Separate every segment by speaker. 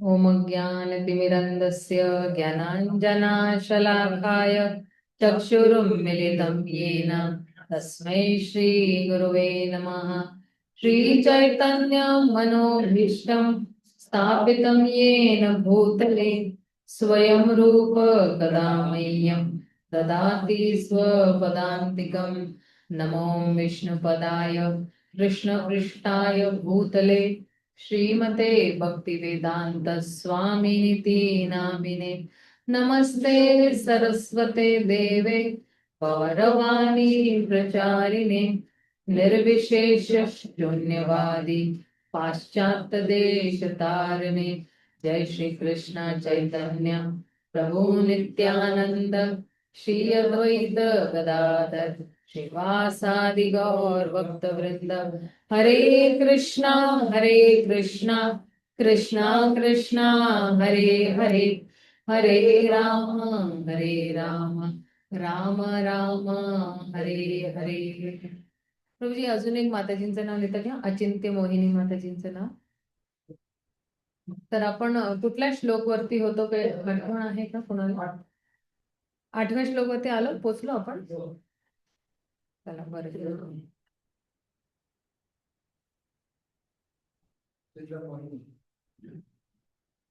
Speaker 1: ॐ ज्ञानतिमिरन्दस्य ज्ञानाञ्जनाशलाकाय चक्षुरुन्मिलितं येन तस्मै श्रीगुरुवे नमः। श्रीचैतन्यं मनोभीष्टं स्थापितं येन भूतले स्वयं रूप कदा मह्यं ददाति स्वपदान्तिकं। नमो विष्णुपदाय कृष्णपृष्ठाय भूतले श्रीमते भक्तिवेदांत स्वामिनिति नामिने। नमस्ते सरस्वते देवे गौरवाणी प्रचारिणे निर्विशेष शून्यवादी पाश्चात्य देश तारिणे। जय श्री कृष्ण चैतन्य प्रभु नित्यानंद श्री अद्वैत गदाधर श्रीवासादि गौर भक्त वृंद। हरे कृष्णा कृष्णा कृष्णा हरे हरे, हरे राम राम राम हरे हरे। प्रभूजी अजून एक माताजींचं नाव घेतं का? अचिंत्य मोहिनी माताजींचं नाव. तर आपण कुठल्या श्लोक वरती होतो काही आठवण आहे का कोणाला? 8व्या श्लोक वरती आलो, पोचलो आपण. चला बरं.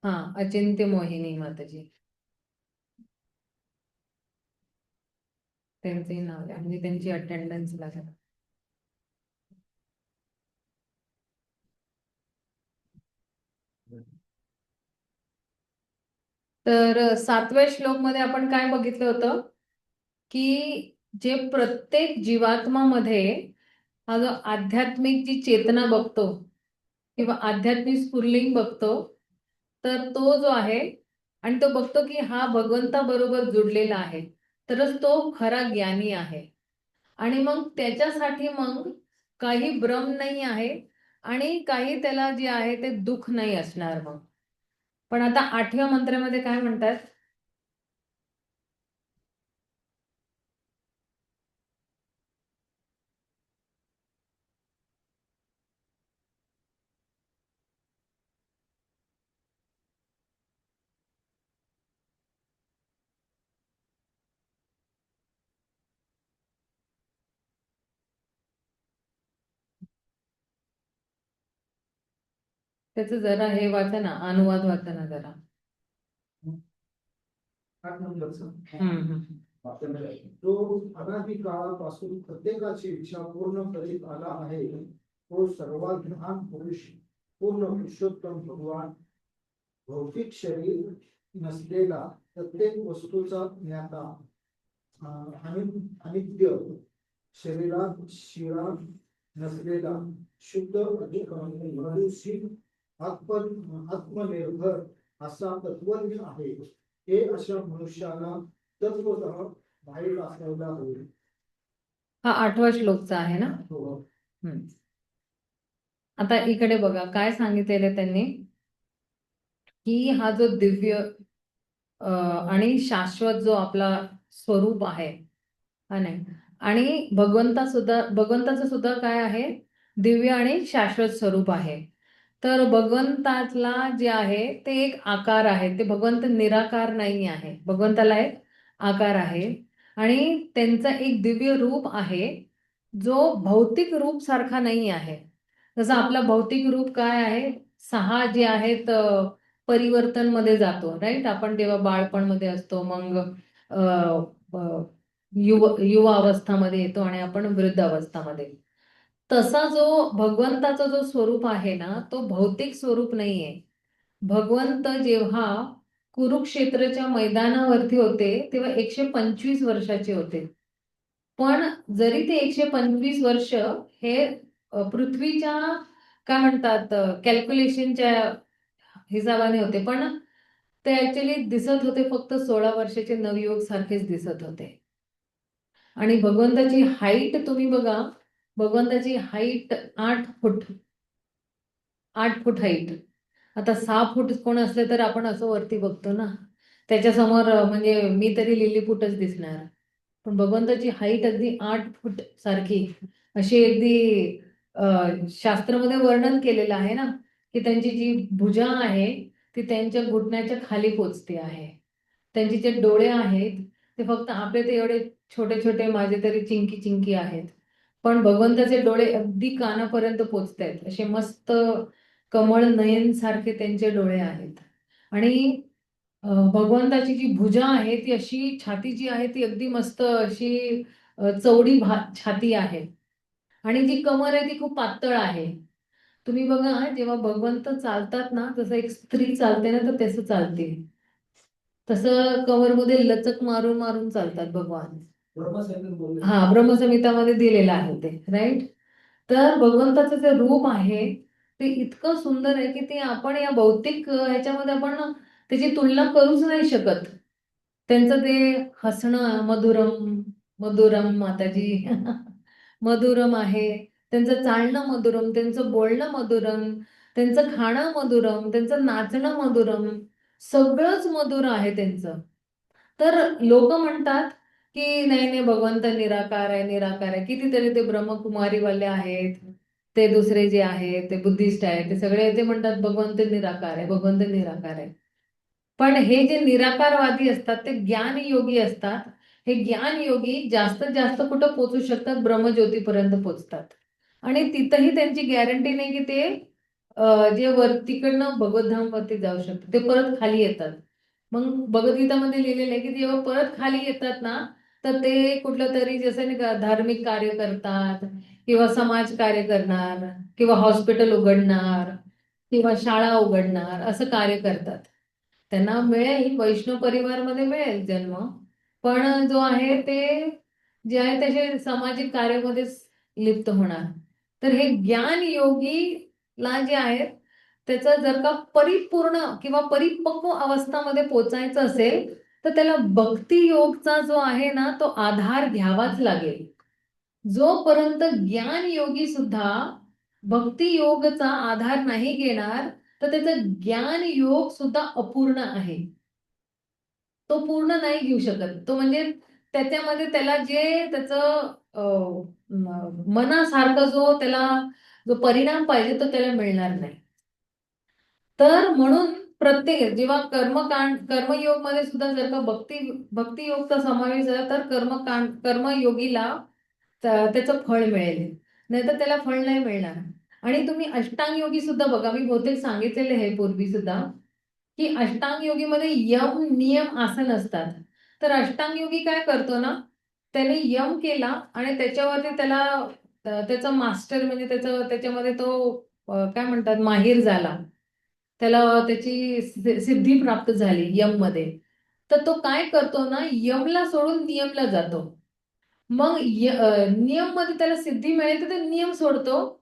Speaker 1: हा, अचिंत्य मोहिनी माताजी त्यांचे नाव आहे म्हणजे त्यांची अटेंडन्स लागेल. तर 7व्या श्लोक मध्ये आपण काय बघितलं होतं की जे प्रत्येक जीवात्मामध्ये हा जो आध्यात्मिक जी चेतना बघतो किंवा आध्यात्मिक स्फुल्लिंग बघतो, तर तो जो आहे आणि तो बघतो की हा भगवंताबरोबर जुडलेला आहे, तरच तो खरा ज्ञानी आहे. आणि मग त्याच्यासाठी मग काही भ्रम नाही आहे आणि काही त्याला जे आहे ते दुःख नाही असणार. मग पण आता 8व्या मंत्रामध्ये काय म्हणतात? त्याचं जरा हे वाचा ना, अनुवाद वाचा ना जरा.
Speaker 2: 8 नंबरचा.
Speaker 1: हम्म.
Speaker 2: तो अनादी काळापासून प्रत्येकाची इच्छा पूर्ण करीत आला आहे. तो सर्वात महान पुरुष, पूर्ण पुरुषोत्तम भगवान, भौतिक शरीर नसलेला, प्रत्येक वस्तूचा ज्ञाता, अनित्य, शरीरात शिरा नसलेला, शुद्ध आत्मनिर्भर असा तत्वज्ञ आहे. हे अशा मनुष्याला तत्वतः बाहेर असायला होईल.
Speaker 1: हा 8व्या श्लोकचा आहे ना. आता इकडे बघा काय सांगितलेलं त्यांनी की हा जो दिव्य आणि शाश्वत जो आपला स्वरूप आहे, हा नाही, आणि भगवंताचं सुद्धा काय आहे? दिव्य आणि शाश्वत स्वरूप आहे. तर भगवंतातला जे आहे ते एक आकार आहे. ते भगवंत निराकार नाही आहे, भगवंताला एक आकार आहे आणि त्यांचा एक दिव्य रूप आहे जो भौतिक रूप सारखा नाही आहे. जसं आपलं भौतिक रूप काय आहे, 6 जे आहेत परिवर्तन मध्ये जातो, राईट. आपण तेव्हा बाळपणमध्ये असतो, मग युवा अवस्थामध्ये येतो आणि आपण वृद्ध अवस्थामध्ये. तसा जो भगवंताचा जो स्वरूप आहे ना, तो भौतिक स्वरूप नाहीये. भगवंत जेव्हा कुरुक्षेत्रच्या मैदानावरती होते तेव्हा 125 वर्षाचे होते. पण जरी ते 125 वर्ष हे पृथ्वीच्या काय म्हणतात कॅल्क्युलेशनच्या हिसाबाने होते, पण ते ऍक्च्युली दिसत होते फक्त 16 वर्षाचे नवयुवक सारखेच दिसत होते. आणि भगवंताची हाईट तुम्ही बघा, भगवंताची हाईट 8 फूट, 8 फूट हाईट. आता 6 फूट कोण असले तर आपण असं वरती बघतो ना, त्याच्यासमोर म्हणजे मी तरी लिलीपुटच दिसणार. पण भगवंताची हाईट अगदी 8 फूट सारखी अशी अगदी शास्त्रामध्ये वर्णन केलेलं आहे ना की त्यांची जी भुजा आहे ती त्यांच्या घुटण्याच्या खाली पोचते आहे. त्यांचे जे डोळे आहेत ते फक्त आपले ते एवढे छोटे छोटे माझे तरी चिंकी चिंकी आहेत, पण भगवंताचे डोळे अगदी कानापर्यंत पोचत आहेत. असे मस्त कमळ नयन सारखे त्यांचे डोळे आहेत. आणि भगवंताची जी भुजा आहे ती अशी, छाती जी आहे ती अगदी मस्त अशी चौडी छाती आहे. आणि जी कमर आहे ती खूप पातळ आहे. तुम्ही बघा जेव्हा भगवंत चालतात ना, जसं एक स्त्री चालते ना, तर तसं चालते. तसं कमरमध्ये लचक मारून मारून चालतात भगवान. हा, ब्रह्मसंहितामध्ये दिलेलं आहे ते, राईट. तर भगवंताचं जे रूप आहे ते इतकं सुंदर आहे की ते आपण या भौतिक ह्याच्यामध्ये आपण त्याची तुलना करूच नाही शकत. त्यांचं ते हसणं मधुरम, मधुरम माताजी मधुरम आहे. त्यांचं चालणं मधुरम, त्यांचं बोलणं मधुरम, त्यांचं खाणं मधुरम, त्यांचं नाचणं मधुरम, सगळंच मधुर आहे त्यांचं. तर लोक म्हणतात की नाही नाही, भगवंत निराकार आहे, निराकार आहे. कितीतरी ते ब्रह्मकुमारीवाले आहेत, ते दुसरे जे आहेत ते बुद्धिस्ट आहेत, ते सगळे ते म्हणतात भगवंत निराकार आहे, भगवंत निराकार आहे. पण हे जे निराकारवादी असतात ते ज्ञान योगी असतात. हे ज्ञान योगी जास्तीत जास्त कुठं पोचू शकतात? ब्रह्मज्योतीपर्यंत पोचतात. आणि तिथंही त्यांची गॅरंटी नाही की ते जे वर तिकडनं भगवद्धामवरती जाऊ शकतात. ते परत खाली येतात. मग भगवद्गीतामध्ये लिहिलेलं आहे की जेव्हा परत खाली येतात ना, तर ते कुठलं तरी जसं नाही का धार्मिक कार्य करतात, किंवा समाज कार्य करणार, किंवा हॉस्पिटल उघडणार, किंवा शाळा उघडणार, असं कार्य करतात. त्यांना मिळेल, वैष्णव परिवारमध्ये मिळेल जन्म, पण जो आहे ते जे आहे त्याचे सामाजिक कार्यामध्येच लिप्त होणार. तर हे ज्ञान योगीला जे आहे त्याचं जर का परिपूर्ण किंवा परिपक्व अवस्थामध्ये पोचायचं असेल तर त्याला भक्ती योगचा जो आहे ना तो आधार घ्यावाच लागेल. जोपर्यंत ज्ञान योगी सुद्धा भक्ती योगचा आधार नाही घेणार तर त्याचं ज्ञान योग सुद्धा अपूर्ण आहे. तो पूर्ण नाही घेऊ शकत. तो म्हणजे त्याच्यामध्ये त्याला जे त्याचं मनासारखं जो त्याला जो परिणाम पाहिजे तो त्याला मिळणार नाही. तर म्हणून प्रत्येक जेव्हा कर्मयोग मध्ये सुद्धा जर का भक्ती योगचा समावेश झाला तर कर्मयोगीला त्याचं फळ मिळेल, नाहीतर त्याला फळ नाही मिळणार. आणि तुम्ही अष्टांग योगी सुद्धा बघा, मी बहुतेक सांगितलेले आहे पूर्वी सुद्धा की अष्टांग योगीमध्ये यम नियम आसन असतात. तर अष्टांग योगी काय करतो ना, त्याने यम केला आणि त्याच्यावरती त्याला त्याचा मास्टर म्हणजे त्याच्यामध्ये तो काय म्हणतात माहिर झाला, त्याला त्याची सिद्धी प्राप्त झाली यम मध्ये. तर तो काय करतो ना, यमला सोडून नियमला जातो. मग नियम मध्ये त्याला सिद्धी मिळेल तर तो नियम सोडतो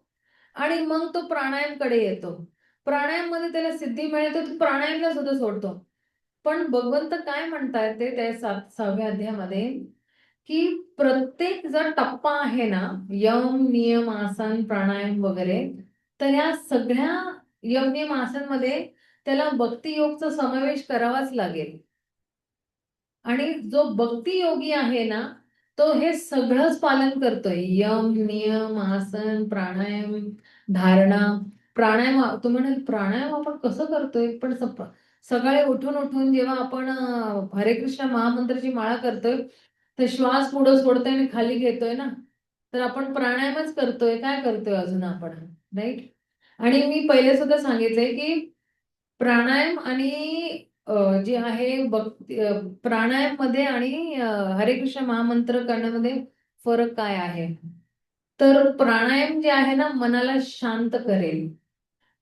Speaker 1: आणि मग तो प्राणायामकडे येतो. प्राणायाम मध्ये त्याला सिद्धी मिळेल तर तो प्राणायामला सुद्धा सोडतो. पण भगवंत काय म्हणतात ते त्या 6व्या अध्यायामध्ये की प्रत्येक जर टप्पा आहे ना, यम नियम आसन प्राणायाम वगैरे, तर या सगळ्या यम नियम आसन मध्ये त्याला भक्ती योगचा समावेश करावाच लागेल. आणि जो भक्ती योगी आहे ना तो हे सगळंच पालन करतोय. यम नियम आसन प्राणायाम धारणा. प्राणायाम तुम्ही म्हणाल प्राणायाम आपण कसं करतोय, पण सकाळी उठून उठून जेव्हा आपण हरे कृष्ण महामंत्राची माळा करतोय तर श्वास पुढे सोडतोय आणि खाली घेतोय ना, तर आपण प्राणायामच करतोय. काय करतोय अजून आपण, राईट. आणि मी पहिले सुद्धा सांगितलंय की प्राणायाम आणि जे आहे प्राणायाम मध्ये आणि हरे कृष्ण महामंत्र करण्यामध्ये फरक काय आहे. तर प्राणायाम जे आहे ना मनाला शांत करेल,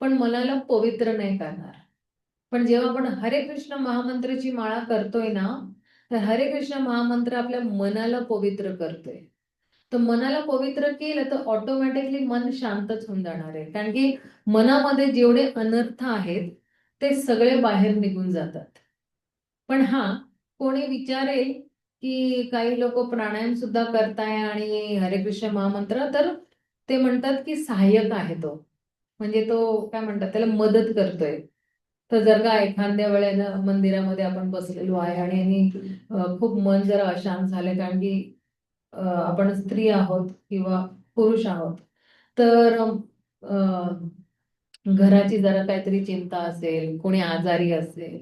Speaker 1: पण मनाला पवित्र नाही करणार. पण जेव्हा आपण हरे कृष्ण महामंत्राची माळा करतोय ना, तर हरे कृष्ण महामंत्र आपल्या मनाला पवित्र करतोय. तर मनाला पवित्र केलं तर ऑटोमॅटिकली मन शांतच होऊन जाणार आहे, कारण की मनामध्ये जेवढे अनर्थ आहेत ते सगळे बाहेर निघून जातात. पण हा, कोणी विचारेल की काही लोक प्राणायाम सुद्धा करताय आणि हरे कृष्ण महामंत्र, तर ते म्हणतात की सहाय्यक आहे तो, म्हणजे तो काय म्हणतात त्याला मदत करतोय. तर जर का एखाद्या वेळेला मंदिरामध्ये आपण बसलेलो आहे आणि खूप मन जरा अशांत झाले, कारण की आपण स्त्री आहोत किंवा पुरुष आहोत, तर घराची जरा काहीतरी चिंता असेल, कोणी आजारी असेल,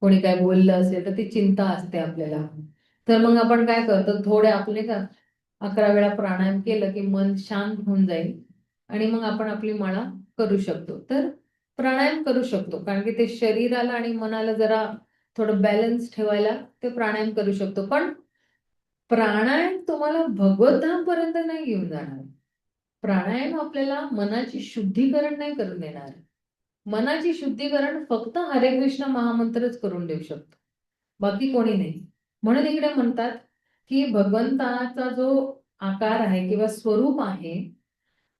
Speaker 1: कोणी काय बोललं असेल तर ती चिंता असते आपल्याला. तर मग आपण काय करतो, थोडे आपले का 11 वेळा प्राणायाम केलं की मन शांत होऊन जाईल आणि मग आपण आपली माळा करू शकतो. तर प्राणायाम करू शकतो कारण की ते शरीराला आणि मनाला जरा थोडं बॅलन्स ठेवायला ते प्राणायाम करू शकतो. पण प्राणायाम तुम्हाला भगवंतापर्यंत नाही घेऊन जाणार. प्राणायाम आपल्याला मनाची शुद्धीकरण नाही करून देणार. मनाची शुद्धीकरण फक्त हरे कृष्ण महामंत्रच करून देऊ शकतो, बाकी कोणी नाही. म्हणून इकडे म्हणतात की भगवंताचा जो आकार आहे किंवा स्वरूप आहे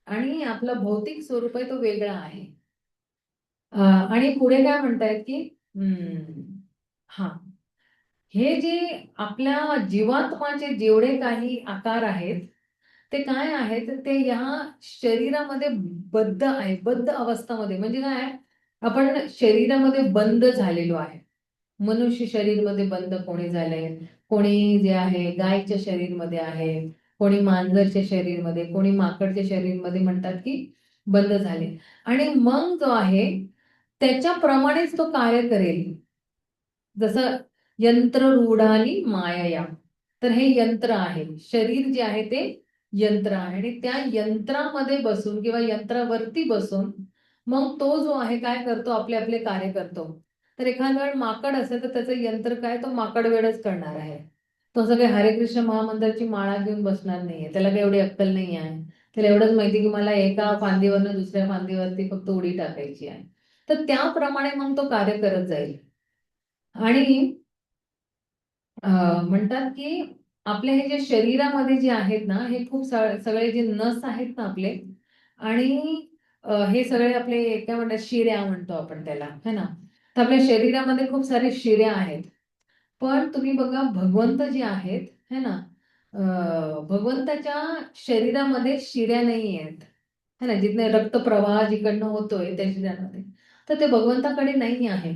Speaker 1: आणि आपलं भौतिक स्वरूप आहे तो वेगळा आहे. आणि पुढे काय म्हणतायत की हा हे जे आपल्या जीवात्माचे जेवढे काही आकार आहेत ते काय आहेत, ते या शरीरामध्ये बद्ध आहे. बद्ध अवस्थामध्ये म्हणजे काय आहे, आपण शरीरामध्ये बंद झालेलो आहे. मनुष्य शरीरमध्ये बंद कोणी झालंय, कोणी जे आहे गायच्या शरीरमध्ये आहे, कोणी मांजरच्या शरीरमध्ये, कोणी माकडच्या शरीरमध्ये म्हणतात की बंद झाले. आणि मग जो आहे त्याच्याप्रमाणेच तो कार्य करेल. जसं यंत्ररूढानी मायया, तर हे यंत्र आहे. शरीर जे आहे ते यंत्र आहे आणि त्या यंत्रामध्ये बसून किंवा यंत्रावरती बसून मग तो जो आहे काय करतो, आपले आपले कार्य करतो. तर एखादा वेळ माकड असेल तर त्याचं यंत्र काय, तो माकड वेळच करणार आहे. तो असं काही हरे कृष्ण महामंत्राची माळा घेऊन बसणार नाहीये, त्याला काही एवढी अक्कल नाही आहे. त्याला एवढंच माहिती की मला एका फांदीवरनं दुसऱ्या फांदीवरती फक्त उडी टाकायची आहे. तर त्याप्रमाणे मग तो कार्य करत जाईल. आणि म्हणतात की आपले हे जे शरीरामध्ये जे आहेत ना, हे खूप सगळे जे नस आहेत ना आपले, आणि हे सगळे आपले काय म्हणतात, शिऱ्या म्हणतो आपण त्याला, है ना. तर आपल्या शरीरामध्ये खूप सारे शिऱ्या आहेत. पण तुम्ही बघा भगवंत जे आहेत, है ना, भगवंताच्या शरीरामध्ये शिऱ्या नाही आहेत, है ना. जिथने रक्तप्रवाह जिकडनं होतोय त्या शरीरामध्ये, तर ते भगवंताकडे नाही आहे.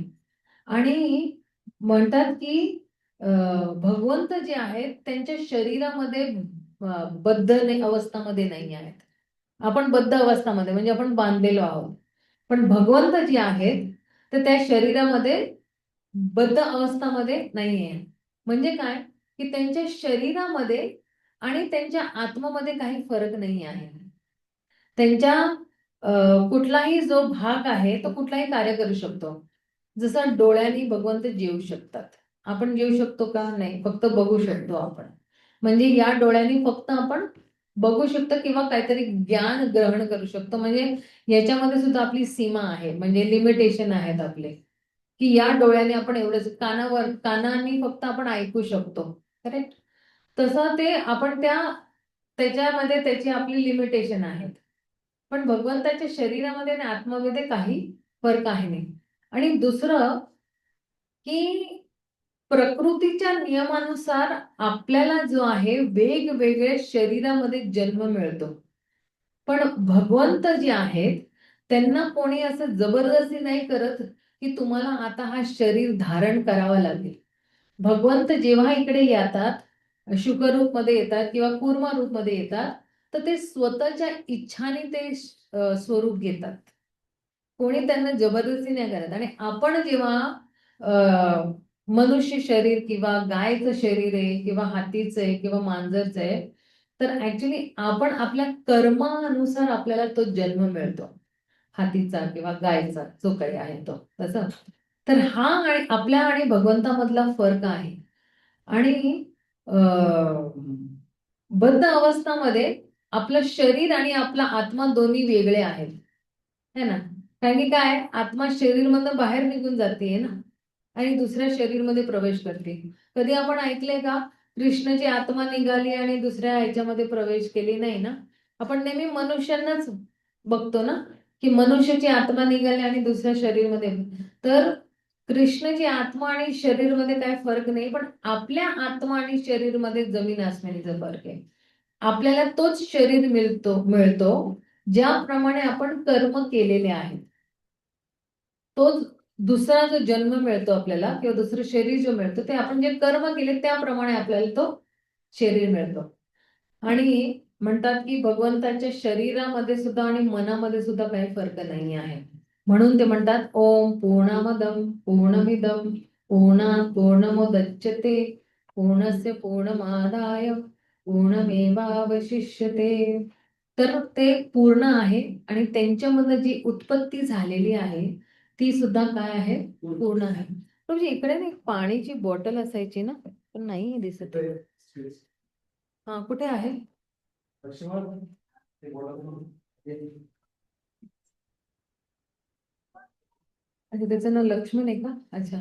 Speaker 1: आणि म्हणतात की भगवंत जे आहेत त्यांच्या शरीरामध्ये बद्ध अवस्थामध्ये नाही आहेत. आपण बद्ध अवस्थामध्ये म्हणजे आपण बांधलेलो आहोत. पण भगवंत जे आहेत तर त्या शरीरामध्ये बद्ध अवस्थामध्ये नाहीये. म्हणजे काय की त्यांच्या शरीरामध्ये आणि त्यांच्या आत्मामध्ये काही फरक नाही आहे. त्यांच्या कुठलाही जो भाग आहे तो कुठलाही कार्य करू शकतो. जसं डोळ्यांनी भगवंत जेवू शकतात. आपण जेवू शकतो का? नाही, फक्त बघू शकतो आपण. म्हणजे या डोळ्यांनी फक्त आपण बघू शकतो किंवा काहीतरी ज्ञान ग्रहण करू शकतो. म्हणजे याच्यामध्ये सुद्धा आपली सीमा आहे, म्हणजे लिमिटेशन आहेत आपले, की या डोळ्याने आपण एवढंच, कानाने फक्त आपण ऐकू शकतो. करेक्ट. तसं ते आपण त्याच्यामध्ये त्याची आपली लिमिटेशन आहेत. पण भगवंताच्या शरीरामध्ये आणि आत्मामध्ये काही फरक आहे नाही. आणि दुसरं की प्रकृतीच्या नियमानुसार आपल्याला जो आहे वेगवेगळे शरीरामध्ये जन्म मिळतो. पण भगवंत जे आहेत त्यांना कोणी असं जबरदस्ती नाही करत की तुम्हाला आता हा शरीर धारण करावा लागेल. भगवंत जेव्हा इकडे येतात, शुक रूप मध्ये येतात किंवा कूर्मा रूप मध्ये येतात, तर ते स्वतःच्या इच्छाने ते स्वरूप घेतात. कोणी त्यांना जबरदस्ती नाही करत. आणि आपण जेव्हा मनुष्य शरीर किंवा गायचं शरीर आहे किंवा हातीचं आहे किंवा मांजरचं आहे, तर ऍक्च्युली आपण आपल्या कर्मानुसार आपल्याला तो जन्म मिळतो, हातीचा किंवा गायचा जो काही आहे तो तसं. तर हा आणि आपल्या आणि भगवंतामधला फरक आहे. आणि बद्ध अवस्थामध्ये आपलं शरीर आणि आपला आत्मा दोन्ही वेगळे आहेत, है ना. कारण की काय, आत्मा शरीर मधनं बाहेर निघून जाते ना आणि दुसऱ्या शरीरमध्ये प्रवेश करते. कधी आपण ऐकलंय का कृष्णाची आत्मा निघाली आणि दुसऱ्या ह्याच्यामध्ये प्रवेश केली? नाही ना. आपण नेहमी मनुष्यांनाच बघतो ना, की मनुष्याची आत्मा निघाली आणि दुसऱ्या शरीरमध्ये. तर कृष्णाची आत्मा आणि शरीर मध्ये काय फरक नाही, पण आपल्या आत्मा आणि शरीर मध्ये जमीन आसमानीचा फरक आहे. आपल्याला तोच शरीर मिळतो ज्याप्रमाणे आपण कर्म केलेले आहेत. तोच दुसरा जो जन्म मिळतो आपल्याला किंवा दुसरं शरीर जो मिळतो ते आपण जे कर्म केले त्याप्रमाणे आपल्याला तो शरीर मिळतो. आणि म्हणतात की भगवंताच्या शरीरामध्ये सुद्धा आणि मनामध्ये सुद्धा काही फरक नाही आहे. म्हणून ते म्हणतात ओम पूर्णमदम पूर्णमिदम पूर्णात् पूर्णमुदच्यते पूर्णस्य पूर्णमादाय पूर्णमेवावशिष्यते. तर ते पूर्ण आहे आणि त्यांच्यामधनं जी उत्पत्ती झालेली आहे ती सुद्धा काय आहे, पूर्ण आहे. म्हणजे इकडे ना एक पाण्याची बॉटल असायची ना, पण नाही दिसत आहे. हा कुठे आहे? अच्छा त्याचं नाव लक्ष्मण आहे का? अच्छा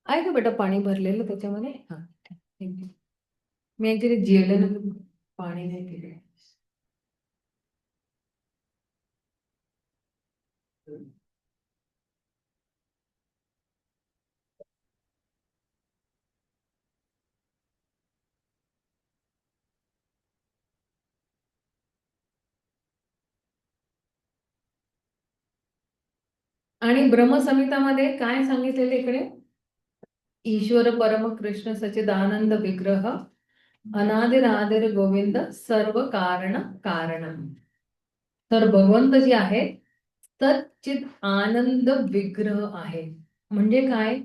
Speaker 1: आहे का बेटा पाणी भरलेलं त्याच्यामध्ये? हा थँक्यू. मी ऍक्च्युली जेवलं ना, पाणी नाही पिले. आणि ब्रह्मसंहितामध्ये काय सांगितलेलं इकडे? ईश्वर परम कृष्ण सच्चिदानंद विग्रह अनादिरादिर गोविंद सर्व कारण कारण. तर भगवंत जे आहे सच्चित आनंद विग्रह आहे. म्हणजे काय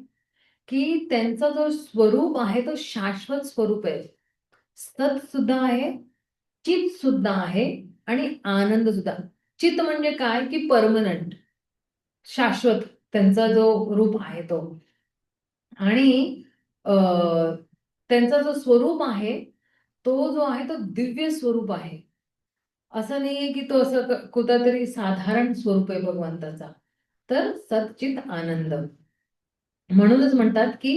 Speaker 1: की त्यांचा जो स्वरूप आहे तो शाश्वत स्वरूप आहे. सत सुद्धा आहे, चित सुद्धा आहे आणि आनंद सुद्धा. चित म्हणजे काय की परमनंट, शाश्वत त्यांचा जो रूप आहे तो. आणि त्यांचा जो स्वरूप आहे तो जो आहे तो दिव्य स्वरूप आहे. असं नाहीये की तो असं कुठंतरी साधारण स्वरूप आहे भगवंताचा. तर सच्चित आनंद. म्हणूनच म्हणतात की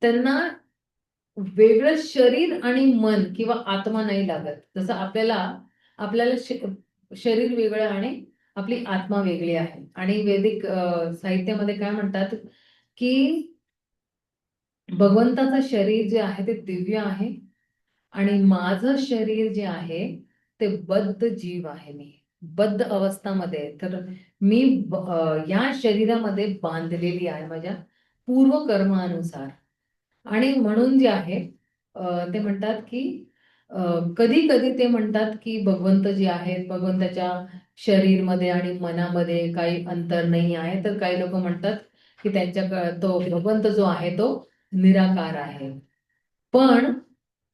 Speaker 1: त्यांना वेगळं शरीर आणि मन किंवा आत्मा नाही लागत. जसं आपल्याला आपल्याला शरीर वेगळं आणि आपली आत्मा वेगळी आहे. आणि वैदिक साहित्यामध्ये काय म्हणतात की भगवंताचं शरीर जे आहे ते दिव्य आहे आणि माझं शरीर जे आहे ते बद्ध जीव आहे. मी बद्ध अवस्थामध्ये आहे. तर मी या शरीरामध्ये बांधलेली आहे माझ्या पूर्व कर्मानुसार. आणि म्हणून जे आहे ते म्हणतात की कधी कधी ते म्हणतात की भगवंत जे आहेत भगवंताच्या शरीरमध्ये आणि मनामध्ये काही अंतर नाही आहे. तर काही लोक म्हणतात की त्यांच्या तो भगवंत जो आहे तो निराकार आहे. पण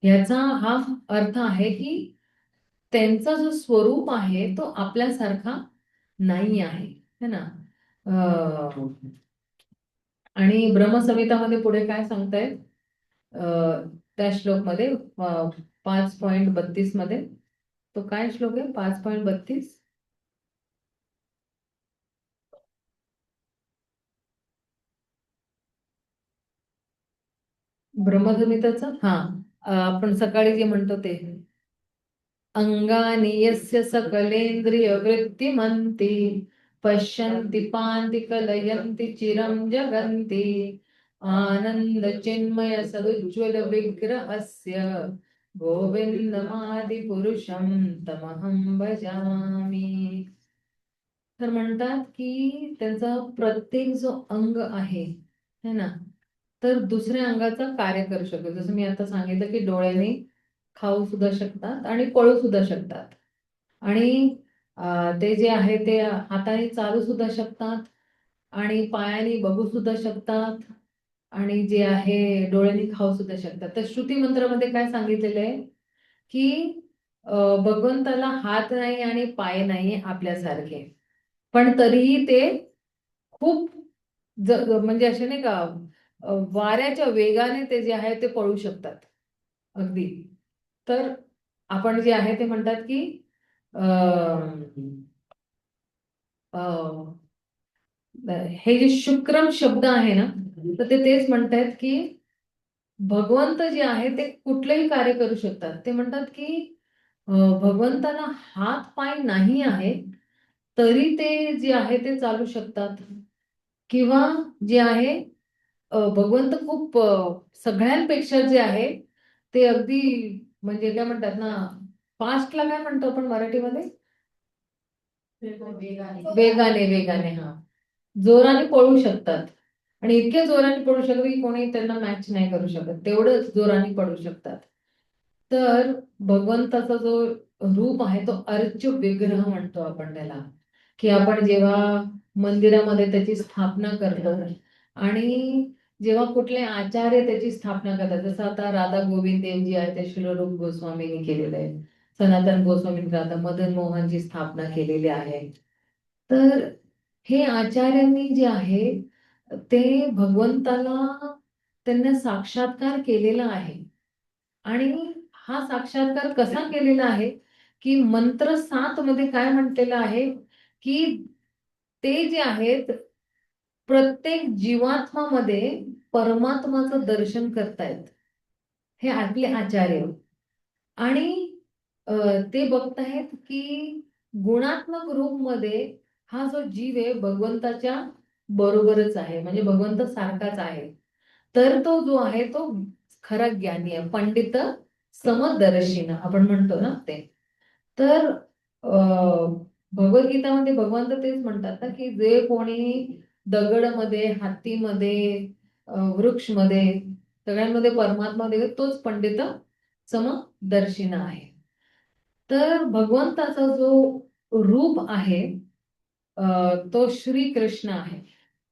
Speaker 1: ह्याचा हा अर्थ आहे की त्यांचा जो स्वरूप आहे तो आपल्यासारखा नाही आहे, है ना. अं, आणि ब्रह्मसंहितामध्ये पुढे काय सांगतायत त्या श्लोकमध्ये 5.32 मध्ये. तो काय श्लोक आहे 5.32? ब्रह्मसंहिताचा हा आपण सकाळी जे म्हणतो ते अंगानि यस्य सकलेन्द्रियवृत्तिमन्ति पश्यन्ति पान्ति कलयन्ति चिरं जगन्ति आनन्दचिन्मय सदुज्ज्वल विग्रहस्य गोविन्दमादिपुरुषं तमहं भजामि. तर म्हणतात की त्यांचा प्रत्येक जो अंग आहे है ना, तर दुसऱ्या अंगाचं कार्य करू शकतो. जसं मी आता सांगितलं की डोळ्याने खाऊ सुद्धा शकतात आणि पळू सुद्धा शकतात. आणि ते जे आहे ते हाताने चालू सुद्धा शकतात आणि पायाने बघू सुद्धा शकतात आणि जे आहे डोळ्यांनी खाऊ सुद्धा शकतात. तर श्रुती मंत्रामध्ये काय सांगितलेलं आहे की भगवंताला हात नाही आणि पाय नाही आपल्यासारखे, पण तरीही ते खूप म्हणजे असे नाही का वाऱ्याच्या वेगाने ते जे आहे ते पळू शकतात अगदी. तर आपण जे आहे ते म्हणतात की अं, अं, हे जे शुक्रम शब्द आहे ना, तर ते तेच म्हणतायत की भगवंत जे आहे ते कुठलंही कार्य करू शकतात. ते म्हणतात की भगवंताला हात पाय नाही आहे तरी ते जे आहे ते चालू शकतात. किंवा जे आहे भगवंत खूप सगळ्यांपेक्षा जे आहे ते अगदी म्हणजे काय म्हणतात ना, फास्टला काय म्हणतो आपण मराठीमध्ये? वेगाने वेगाने हा जोराने पळू शकतात. आणि इतके जोराने पळू शकतात की कोणी त्यांना मॅच नाही करू शकत, तेवढंच जोराने पळू शकतात. तर भगवंताचा जो रूप आहे तो अर्च विग्रह म्हणतो आपण त्याला, की आपण जेव्हा मंदिरामध्ये त्याची स्थापना करतो आणि जेव्हा कुठले आचार्य त्याची स्थापना करतात, जसं आता राधा गोविंद देव जी आहे ते शिलरूप गोस्वामींनी केलेलं आहे, सनातन गोस्वामींनी राधा मदन मोहनची स्थापना केलेली आहे. तर हे आचार्यांनी जे आहे ते भगवंताला त्यांना साक्षात्कार केलेला आहे. आणि हा साक्षात्कार कसा केलेला आहे, की मंत्र 7 मध्ये काय म्हटलेलं आहे, की ते जे आहेत प्रत्येक जीवात्मामध्ये परमात्माचं दर्शन करतायत, हे आपले आचार्य. आणि अ, ते बघतायत की गुणात्मक रूप मध्ये हा जो जीव आहे भगवंताच्या बरोबरच आहे, म्हणजे भगवंत सारखाच आहे. तर तो जो आहे तो खरा ज्ञानी आहे, पंडित समदर्शिन आपण म्हणतो ना ते. तर भगवद्गीतामध्ये भगवंत तेच म्हणतात ना, की जे कोणी दगडमध्ये, हत्तीमध्ये, वृक्षमध्ये, सगळ्यांमध्ये परमात्मा देव तोच पंडित समदर्शिन आहे. तर भगवंताचा जो रूप आहे तो श्री कृष्ण आहे.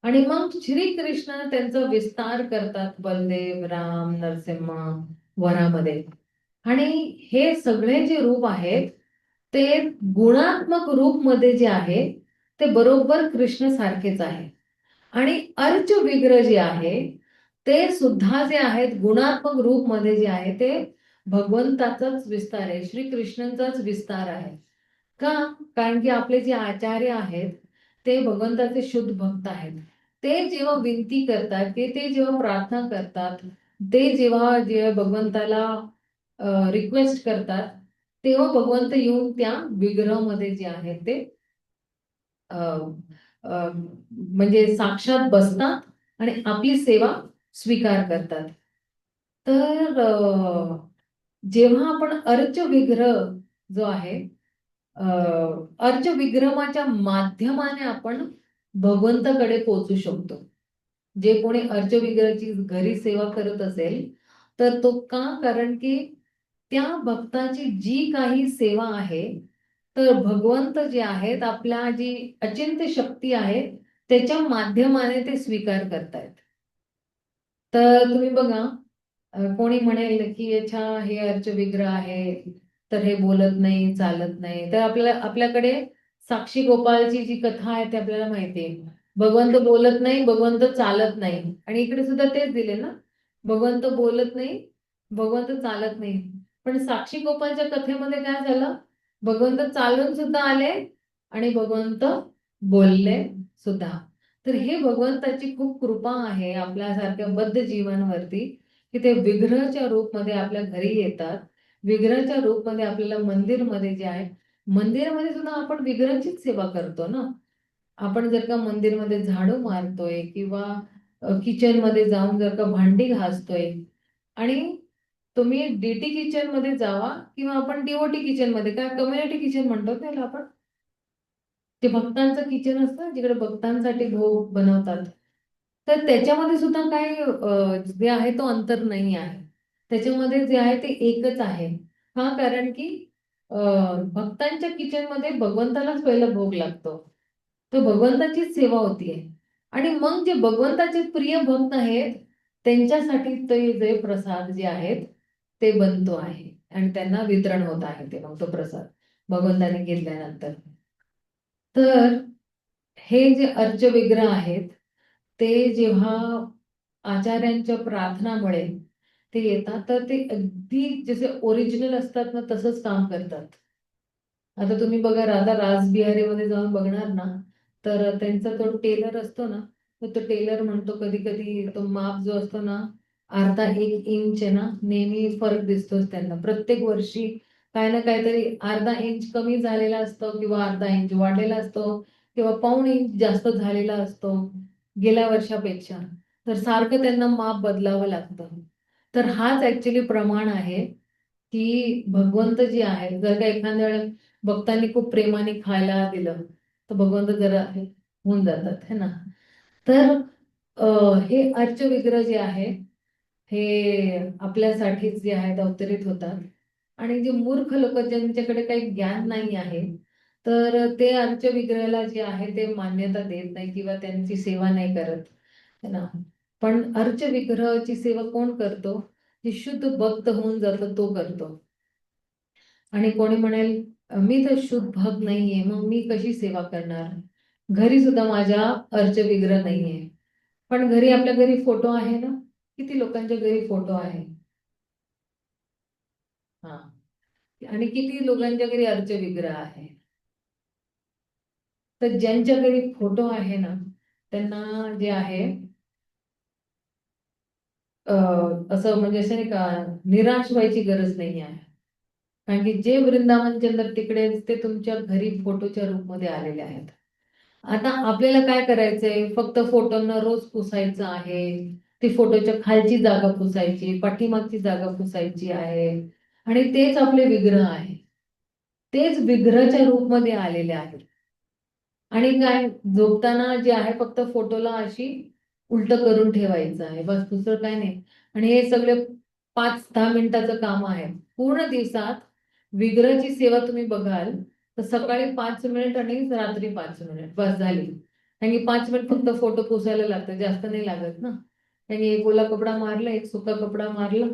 Speaker 1: आणि मग श्री कृष्ण त्यांचा विस्तार करतात बलदेव, राम, नरसिंह वनामध्ये. आणि हे सगळे जे रूप आहेत ते गुणात्मक रूप मध्ये जे आहे ते बरोबर कृष्ण सारखेच आहे. आणि अर्च विग्रह जे आहे ते सुद्धा जे आहेत गुणात्मक रूप मध्ये जे आहे ते भगवंताचाच विस्तार आहे, श्री कृष्णांचाच विस्तार आहे. का? कारण की आपले जे आचार्य आहेत ते भगवंताचे शुद्ध भक्त आहेत. ते जेव्हा विनंती करतात, ते जेव्हा प्रार्थना करतात, ते जेव्हा भगवंताला रिक्वेस्ट करतात, तेव्हा भगवंत येऊन त्या विग्रहामध्ये जे आहे ते अ, अ, म्हणजे साक्षात बसतात आणि आपली सेवा स्वीकार करतात. तर जेव्हा आपण अर्च विग्रह जो आहे अ, अर्च विग्रहाच्या माध्यमाने आपण भगवंताकडे पोहोचू शकतो. जे कोणी अर्च विग्रहाची घरी सेवा करत असेल तर तो का? कारण की त्या भक्ताची जी काही सेवा आहे तर भगवंत जे आहेत आपल्या जी अचिंत्य शक्ती आहे त्याच्या माध्यमाने ते स्वीकार करतायत. तर तुम्ही बघा कोणी म्हणेल की अच्छा हे अर्च विग्रह आहे तर हे बोलत नाही, चालत नाही, तर आपल्याकडे साक्षी गोपाळची जी कथा आहे ते आपल्याला माहिती आहे. भगवंत बोलत नाही, भगवंत चालत नाही, आणि इकडे सुद्धा तेच दिले ना, भगवंत बोलत नाही, भगवंत चालत नाही. पण साक्षी गोपाळच्या कथेमध्ये काय झालं, भगवंत चालून सुद्धा आले आणि भगवंत बोलले सुद्धा. तर हे भगवंताची खूप कृपा आहे आपल्यासारख्या बद्ध जीवांवरती, की ते विग्रहाच्या रूपमध्ये आपल्या घरी येतात. विग्रहाच्या रूपमध्ये आपल्याला मंदिरमध्ये जे आहे, मंदिरामध्ये सुद्धा आपण विग्रहाचीच सेवा करतो ना. आपण जर का मंदिरमध्ये झाडू मारतोय किंवा किचन मध्ये जाऊन जर का भांडी घासतोय, आणि तुम्ही डीटी किचन मध्ये जावा किंवा आपण डीओटी किचन मध्ये, काय कम्युनिटी किचन म्हणतो त्याला आपण, ते भक्तांचं किचन असतं जिकडे भक्तांसाठी भोग बनवतात. तर त्याच्यामध्ये सुद्धा काही जे आहे तो अंतर नाही आहे. त्याच्यामध्ये जे आहे ते एकच आहे. हा, कारण की भक्तांच्या किचन मध्ये भगवंतालाच पहिला भोग लागतो, तो भगवंताचीच सेवा होतीये. आणि मग जे भगवंताचे प्रिय भक्त आहेत त्यांच्यासाठी ते जे प्रसाद जे आहेत ते बनतो आहे आणि त्यांना वितरण होत आहे ते मग तो प्रसाद भगवंताने घेतल्यानंतर. तर हे जे अर्च विग्रह आहेत ते जेव्हा आचार्यांच्या प्रार्थनामुळे ते येतात तर ते अगदी जसे ओरिजिनल असतात ना तसंच काम करतात. आता तुम्ही बघा राधा रासबिहारीमध्ये जाऊन बघणार ना, तर त्यांचा तो टेलर असतो ना, तर तो टेलर म्हणतो कधी कधी तो माप जो असतो ना, अर्धा 1 इंच आहे ना, नेहमी फरक दिसतोच त्यांना प्रत्येक वर्षी. काय ना काहीतरी अर्धा इंच कमी झालेला असतो किंवा अर्धा इंच वाढलेला असतो किंवा पाऊण इंच जास्त झालेला असतो गेल्या वर्षापेक्षा. तर सारखं त्यांना माप बदलावं लागतं. तर हाच ऍक्च्युली प्रमाण आहे, की भगवंत जे आहे जर का एखाद्या वेळेला भक्तांनी खूप प्रेमाने खायला दिलं तर भगवंत जरा हे होऊन जातात है ना. तर हे अर्च विग्रह जे आहे हे आपल्यासाठीच जे आहेत अवतरित होतात. आणि जे मूर्ख लोक ज्यांच्याकडे काही ज्ञान नाही आहे, तर ते अर्च विग्रहाला जे आहे ते मान्यता देत नाही किंवा त्यांची सेवा नाही करत, है ना. पण अर्च विग्रहाची सेवा कोण करतो? जे शुद्ध भक्त होऊन जातो तो करतो. आणि कोणी म्हणेल, मी तर शुद्ध भक्त नाहीये, मग मी कशी सेवा करणार? घरी सुद्धा माझ्या अर्च विग्रह नाहीये. पण घरी, आपल्या घरी फोटो आहे ना? किती लोकांच्या घरी फोटो आहे? हा. आणि किती लोकांच्या घरी अर्च विग्रह आहे? तर ज्यांच्या घरी फोटो आहे ना, त्यांना जे आहे असं म्हणजे असं नाही का, निराश व्हायची गरज नाही आहे. कारण की जे वृंदावन चंद्र तिकडे ते तुमच्या घरी फोटोच्या रूपमध्ये आलेले आहेत. आता आपल्याला काय करायचंय? फक्त फोटोंना रोज पुसायचं आहे. ती फोटोच्या खालची जागा पुसायची, पाठीमागची जागा पुसायची आहे. आणि तेच आपले विग्रह आहे. तेच विग्रहाच्या रूपमध्ये आलेले आहेत. आणि काय, झोपताना जे आहे फक्त फोटोला अशी उलट करून ठेवायचं आहे, बस, दुसरं काय नाही. आणि हे सगळे 5-10 मिनिटाचं काम आहे. पूर्ण दिवसात विग्रहाची सेवा तुम्ही बघाल तर सकाळी 5 मिनिट आणि रात्री 5 मिनिट बस झाली. कारण की 5 मिनिट फक्त फोटो पुसायला लागतं, जास्त नाही लागत ना. कारण की एक ओला कपडा मारला, एक सुका कपडा मारला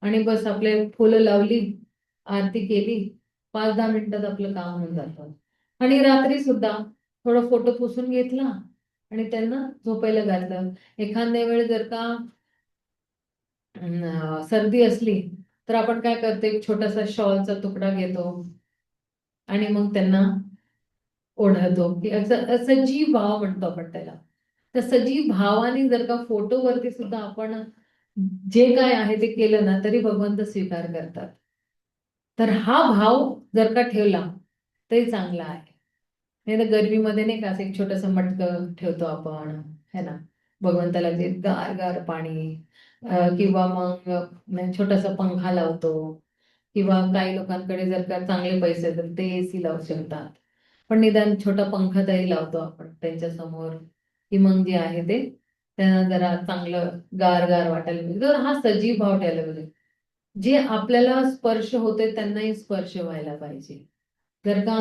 Speaker 1: आणि बस आपले फुलं लावली, आरती केली, 5-10 मिनिटात आपलं काम होऊन जातं. आणि रात्री सुद्धा थोडं फोटो पुसून घेतला आणि त्यांना झोपायला घातलं. एखाद्या वेळ जर का सर्दी असली तर आपण काय करतो, एक छोटासा शॉलचा तुकडा घेतो आणि मग त्यांना ओढतो, की असं सजीव भाव म्हणतो आपण त्याला. तर सजीव भावाने जर का फोटोवरती सुद्धा आपण जे काय आहे ते केलं ना, तरी भगवंत स्वीकार करतात. तर हा भाव जर का ठेवला तरी चांगला आहे. नाही तर गरमीमध्ये नाही का, असं एक छोटस मटकं ठेवतो आपण, है ना, भगवंताला जे गार गार पाणी, किंवा मग छोटासा पंखा लावतो. किंवा काही लोकांकडे जर का चांगले पैसे तर ते एसी लावू शकतात. पण निदान छोटा पंखा तरी लावतो आपण त्यांच्या समोर, की मग जे आहे ते त्यांना जरा चांगलं गार गार वाटायला पाहिजे. तर हा सजीव भाव ठेवायला पाहिजे. जे आपल्याला स्पर्श होते त्यांनाही स्पर्श व्हायला पाहिजे. जर का